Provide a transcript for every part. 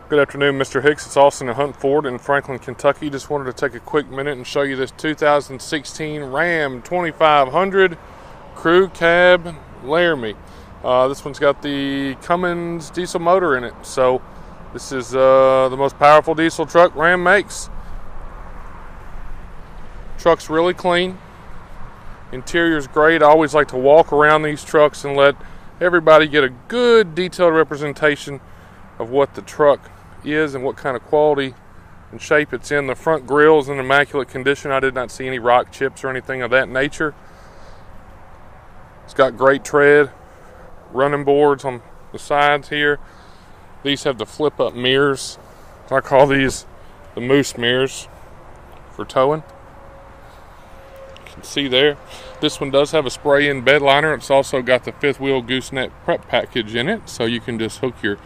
Good afternoon, Mr. Hicks. It's Austin at Hunt Ford in Franklin, Kentucky. Just wanted to take a quick minute and show you this 2016 Ram 2500 Crew Cab Laramie. This one's got the Cummins diesel motor in it. So this is the most powerful diesel truck Ram makes. Truck's really clean. Interior's great. I always like to walk around these trucks and let everybody get a good detailed representation of what the truck is and what kind of quality and shape it's in. The front grille is in immaculate condition. I did not see any rock chips or anything of that nature. It's got great tread, running boards on the sides here. These have the flip up mirrors. I call these the moose mirrors for towing. You can see there. This one does have a spray-in bed liner. It's also got the fifth wheel gooseneck prep package in it, so you can just hook your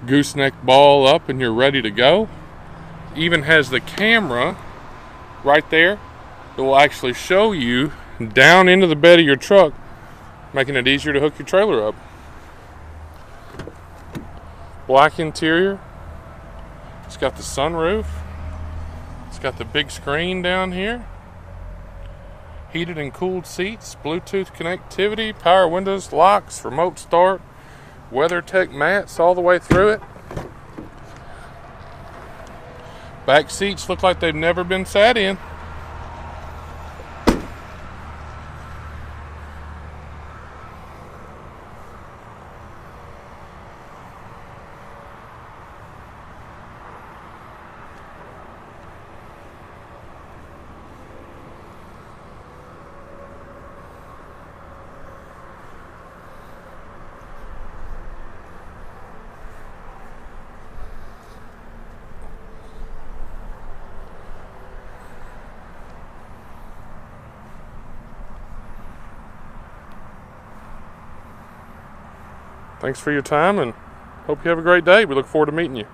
gooseneck ball up and you're ready to go. Even has the camera right there that will actually show you down into the bed of your truck, making it easier to hook your trailer up. Black interior. It's got the sunroof. It's got the big screen down here. Heated and cooled seats, Bluetooth connectivity, power windows, locks, remote start, WeatherTech mats all the way through it. Back seats look like they've never been sat in. Thanks for your time and hope you have a great day. We look forward to meeting you.